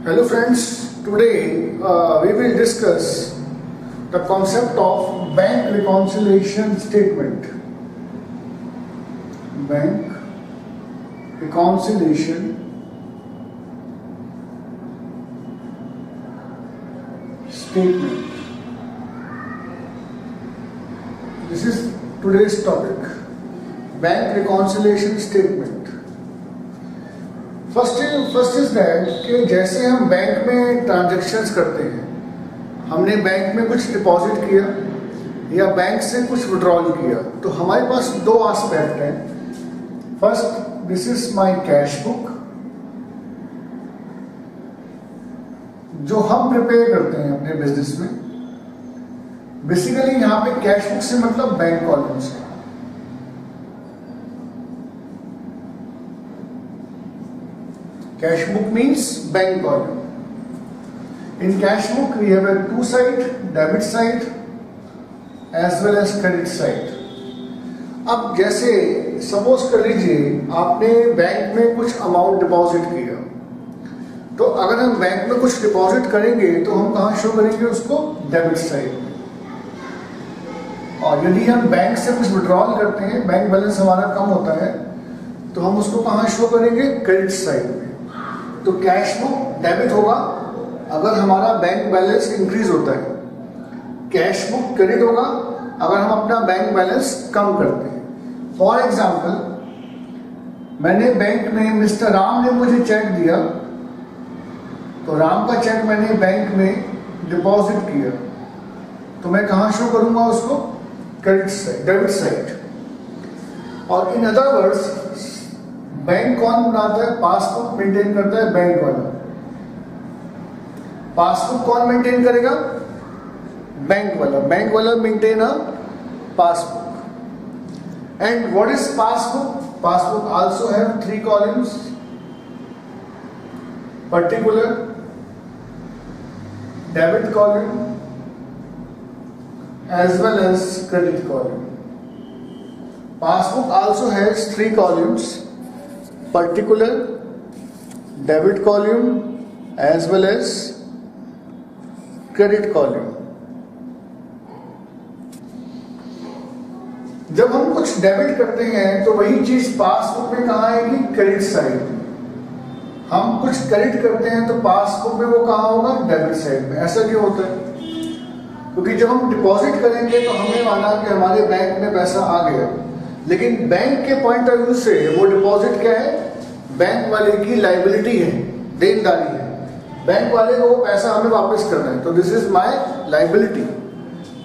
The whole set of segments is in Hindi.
Hello friends, today we will discuss the concept of bank reconciliation statement. Bank reconciliation statement. This is today's topic. Bank reconciliation statement. First is that कि जैसे हम बैंक में ट्रांजैक्शंस करते हैं, हमने बैंक में कुछ डिपॉजिट किया या बैंक से कुछ विड्रॉल किया, तो हमारे पास दो एस्पेक्ट हैं. First, this is my cash book जो हम प्रिपेयर करते हैं अपने बिजनेस में. बेसिकली यहाँ पे कैश बुक से मतलब बैंक कॉलम से. Cash book means bank column. In cash book we have a two side, debit side as well as credit side. अब जैसे सपोज कर लीजिए आपने बैंक में कुछ अमाउंट डिपॉजिट किया, तो अगर हम बैंक में कुछ डिपॉजिट करेंगे तो हम कहाँ शो करेंगे उसको? डेबिट साइड में. और यदि हम बैंक से कुछ विड्रॉल करते हैं, बैंक बैलेंस हमारा कम होता है, तो हम उसको कहाँ शो करेंगे? क्रेडिट साइड में. तो कैश बुक डेबिट होगा अगर हमारा बैंक बैलेंस इंक्रीज होता है, कैश बुक क्रेडिट होगा अगर हम अपना बैंक बैलेंस कम करते हैं. फॉर एग्जाम्पल, मैंने बैंक में मिस्टर राम ने मुझे चेक दिया, तो राम का चेक मैंने बैंक में डिपॉजिट किया, तो मैं कहाँ शो करूंगा उसको? Credit side, debit side. और इन अदर वर्ड्स, बैंक कौन बनाता है? पासबुक मेंटेन करता है बैंक वाला. पासबुक कौन मेंटेन करेगा? बैंक वाला. बैंक वाला maintain a passbook. And what is passbook? Passbook also have three columns: particular, debit column as well as credit column. Passbook also has three columns: particular, debit column as well as credit column. जब हम कुछ डेबिट करते हैं तो वही चीज पासबुक में कहाँ आएगी? क्रेडिट साइड में. हम कुछ क्रेडिट करते हैं तो पासबुक में वो कहाँ होगा? डेबिट साइड में. ऐसा क्यों होता है? क्योंकि जब हम डिपॉजिट करेंगे तो हमने माना कि हमारे बैंक में पैसा आ गया, लेकिन बैंक के पॉइंट ऑफ व्यू से वो डिपॉजिट क्या है? बैंक वाले की लायबिलिटी है, देनदारी है. बैंक वाले को वो पैसा हमें वापस करना है, तो this is my liability.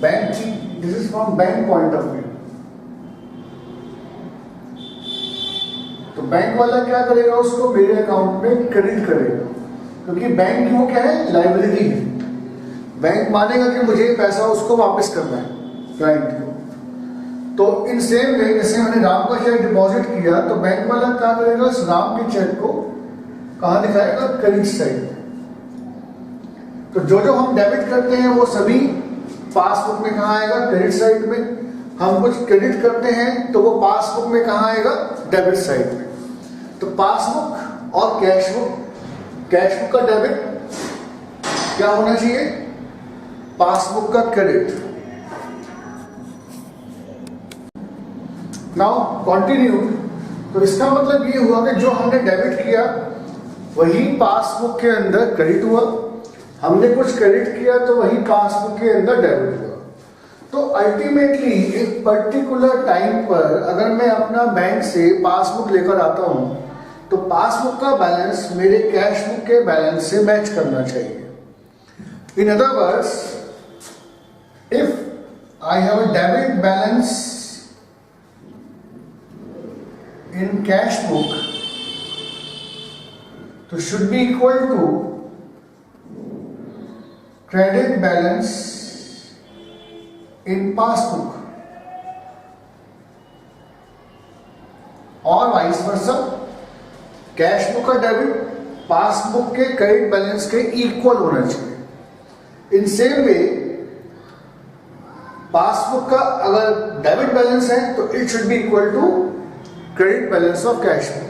Bank की, this is from bank point of view. तो बैंक वाला क्या करेगा? उसको मेरे अकाउंट में क्रेडिट करेगा, क्योंकि बैंक की वो क्या है? लायबिलिटी है. बैंक मानेगा कि मुझे पैसा उसको वापस करना है क्लाइंट को. तो इन सेम वे, जैसे मैंने राम का चेक डिपॉजिट किया, तो बैंक वाला क्या करेगा? उस राम के चेक को कहाँ दिखाएगा? Credit side. तो जो जो हम डेबिट करते हैं वो सभी पासबुक में कहाँ आएगा? क्रेडिट साइड में. हम कुछ क्रेडिट करते हैं तो वो पासबुक में कहाँ आएगा? डेबिट साइड में. तो पासबुक और कैश बुक का डेबिट क्या होना चाहिए? पासबुक का क्रेडिट. Now continue. तो इसका मतलब ये हुआ कि जो हमने डेबिट किया वही पासबुक के अंदर क्रेडिट हुआ, हमने कुछ क्रेडिट किया तो वही पासबुक के अंदर डेबिट हुआ. तो अल्टीमेटली एक पर्टिकुलर टाइम पर अगर मैं अपना बैंक से पासबुक लेकर आता हूं, तो पासबुक का बैलेंस मेरे कैश बुक के बैलेंस से मैच करना चाहिए. In other words, if I have a debit balance in cash book, तो should be equal to credit balance in passbook, और वाइस वर्सा. कैश बुक का डेबिट पासबुक के क्रेडिट बैलेंस के इक्वल होना चाहिए. इन सेम वे पासबुक का अगर डेबिट बैलेंस है तो it should be equal to credit balance of cash book.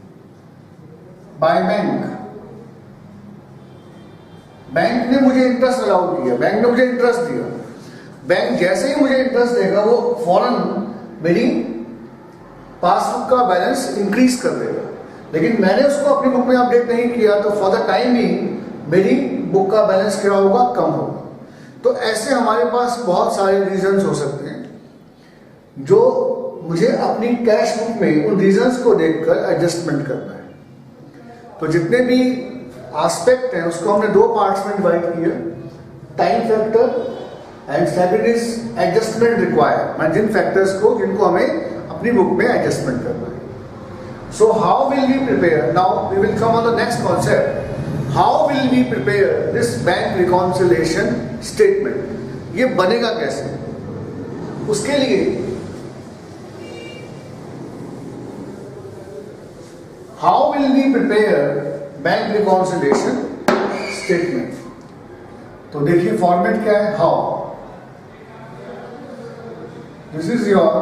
By bank, bank ने मुझे इंटरेस्ट अलाउ किया, बैंक ने मुझे इंटरेस्ट दिया। बैंक जैसे ही मुझे इंटरेस्ट देगा वो फौरन मेरी पासबुक का बैलेंस इंक्रीज कर देगा, लेकिन मैंने उसको अपनी बुक में अपडेट नहीं किया तो फॉर द टाइम ही मेरी बुक का बैलेंस क्या होगा, कम होगा। तो ऐसे हमारे पास बहुत सारे रीजंस हो सकते हैं जो मुझे अपनी कैश बुक में उन रीजंस को देखकर एडजस्टमेंट करना है। तो जितने भी एस्पेक्ट हैं उसको हमने दो पार्ट्स में डिवाइड किया, time factor and second is adjustment required, मैं जिन फैक्टर्स को जिनको हमें अपनी बुक में एडजस्टमेंट करना है। So how will we prepare, now we will come on the next concept, how will we prepare this bank reconciliation statement. ये बनेगा कैसे, उसके लिए how will we prepare bank reconciliation statement. तो देखिए फॉर्मेट क्या है, how, this is your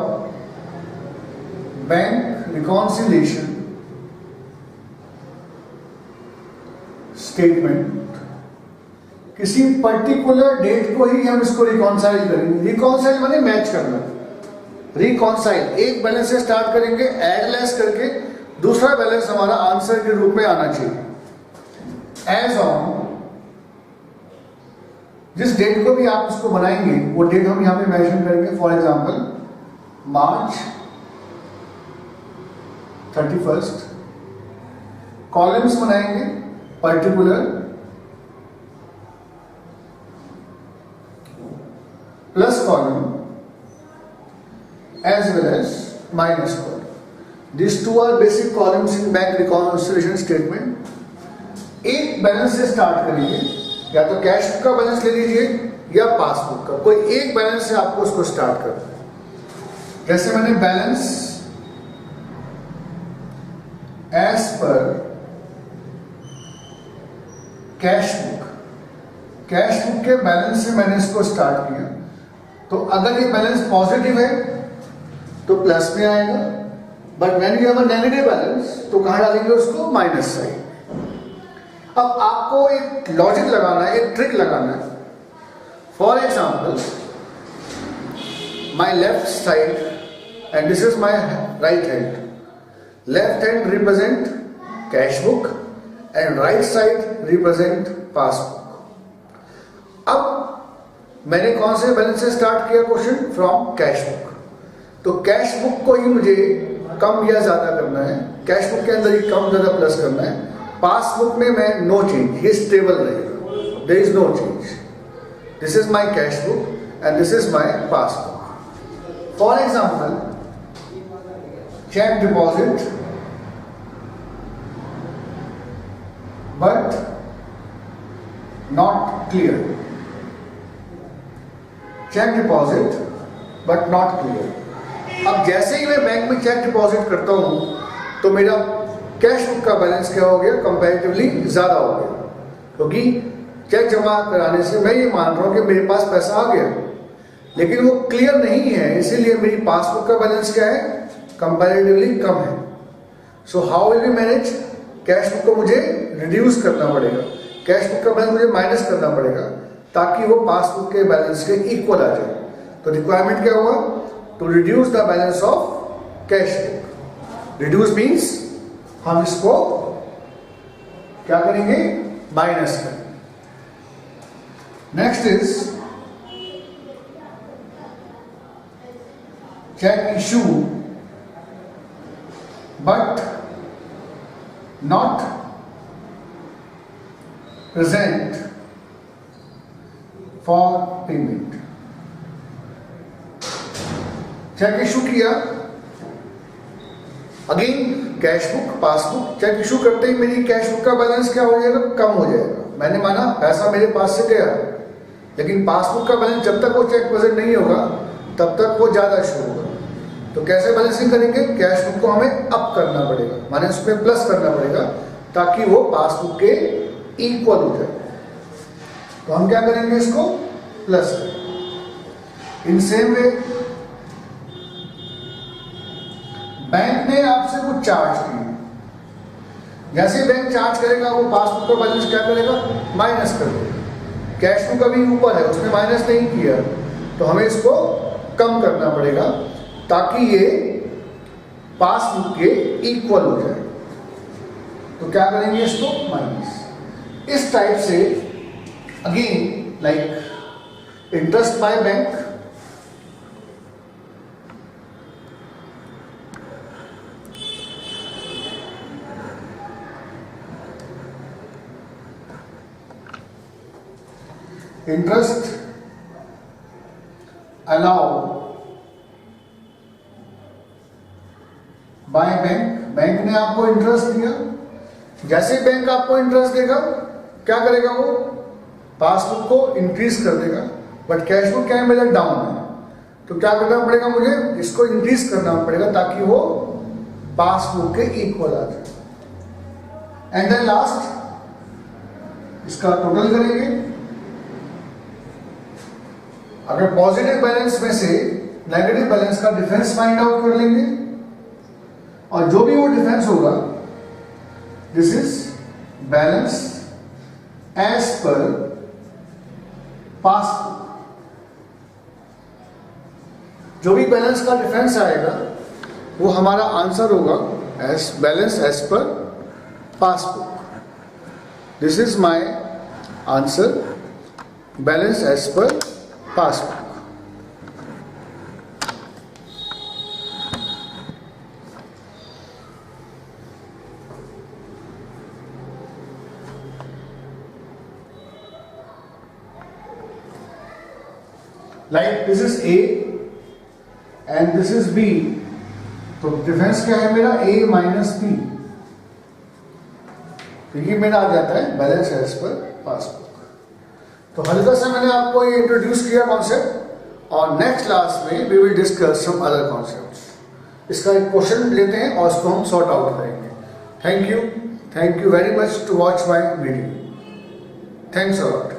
bank reconciliation statement. किसी पर्टिकुलर डेट को ही हम इसको रिकॉन्साइल करेंगे। रिकॉन्साइल माने मैच करना, रिकॉन्साइल एक बैलेंस से स्टार्ट करेंगे, एड लेस करके दूसरा बैलेंस हमारा आंसर के रूप में आना चाहिए। एज ऑन, जिस डेट को भी आप इसको बनाएंगे वो डेट हम यहां पे मेंशन करेंगे। फॉर एग्जांपल मार्च 31, कॉलम्स बनाएंगे particular plus column as well as minus column. These two are basic columns in bank reconciliation statement. एक बैलेंस से स्टार्ट करेंगे, या तो कैश बुक का बैलेंस ले लीजिए या पासबुक का, कोई एक बैलेंस से आपको उसको स्टार्ट करना है। जैसे मैंने balance as per cash book के बैलेंस से मैंने इसको स्टार्ट किया, तो अगर ये बैलेंस पॉजिटिव है तो प्लस में आएगा, but when you have a negative balance तो कहां डालेंगे उसको, माइनस साइड। अब आपको एक लॉजिक लगाना है, एक ट्रिक लगाना है। For example my left side and this is my right hand, left hand represent cash book and right side represent passbook. अब मैंने कौन से बैलेंस से स्टार्ट किया क्वेश्चन, फ्रॉम कैश बुक। तो कैश बुक को ही मुझे कम या ज्यादा करना है, कैश बुक के अंदर ही कम ज्यादा प्लस करना है। पासबुक में मैं नो चेंज, ये स्टेबल रहेगा, there is no change. This is my cash book and this is my passbook. For example cheque deposit but not clear, cheque deposit but not clear. अब जैसे ही मैं बैंक में चेक डिपॉजिट करता हूं तो मेरा कैश बुक का बैलेंस क्या हो गया, कंपैरेटिवली ज्यादा हो गया, क्योंकि चेक जमा कराने से मैं ये मान रहा हूं कि मेरे पास पैसा आ गया, लेकिन वो क्लियर नहीं है, इसीलिए मेरी पासबुक का बैलेंस क्या है, कंपैरेटिवली कम है। So how will we manage, cash book को मुझे रिड्यूस करना पड़ेगा, कैश बुक का बैलेंस मुझे माइनस करना पड़ेगा ताकि वो पासबुक के बैलेंस के इक्वल आ जाए। तो रिक्वायरमेंट क्या होगा, to reduce the balance of cash book. Reduce means हम इसको क्या करेंगे, माइनस करेंगे। Next is cheque issue but not present for payment. Cheque issue किया, again cash book passbook, cheque issue करते ही मेरी कैश बुक का बैलेंस क्या हो जाएगा, कम हो जाएगा। मैंने माना पैसा मेरे पास से गया, लेकिन पासबुक का बैलेंस जब तक वो चेक प्रेजेंट नहीं होगा तब तक वो ज्यादा शो होगा। तो कैसे बैलेंसिंग करेंगे, कैश बुक को हमें अप करना पड़ेगा, माने उसमें प्लस करना पड़ेगा ताकि वो पासबुक के इक्वल हो जाए। तो हम क्या करेंगे, इसको प्लस करेंगे। इन सेम वे बैंक ने आपसे कुछ चार्ज किए, जैसे बैंक चार्ज करेगा वो पासबुक का बैलेंस क्या करेगा, माइनस कर देगा। कैश बुक अभी ऊपर है, उसने माइनस नहीं किया, तो हमें इसको कम करना पड़ेगा ताकि ये पासबुक के इक्वल हो जाए। तो क्या करेंगे, इसको माइनस। इस टाइप से again like interest by bank, interest allow bye bank, bank ने आपको इंटरेस्ट दिया, जैसे बैंक आपको इंटरेस्ट देगा क्या करेगा, वो पासबुक को इंक्रीज कर देगा, बट कैश बुक क्या है मेरा डाउन है, तो क्या करना पड़ेगा, मुझे इसको इंक्रीज करना पड़ेगा ताकि वो पासबुक के इक्वल आ जाए। एंड देन लास्ट इसका टोटल करेंगे। अगर पॉजिटिव बैलेंस में से नेगेटिव बैलेंस का डिफरेंस फाइंड आउट कर लेंगे, और जो भी वो डिफरेंस होगा, this is balance as per passbook. जो भी बैलेंस का डिफरेंस आएगा वो हमारा आंसर होगा as balance as per passbook. This is my answer, balance as per passbook. Like this is A and this is B, तो डिफरेंस क्या है मेरा, ए माइनस बी, तो ये मेरा आ जाता है बैलेंस एज पर पासबुक। तो हल्का सा मैंने आपको ये इंट्रोड्यूस किया कॉन्सेप्ट, और नेक्स्ट क्लास में we will discuss some other concepts. इसका एक क्वेश्चन लेते हैं और इसको हम सॉर्ट आउट करेंगे। Thank you very much to watch my video. Thanks a lot.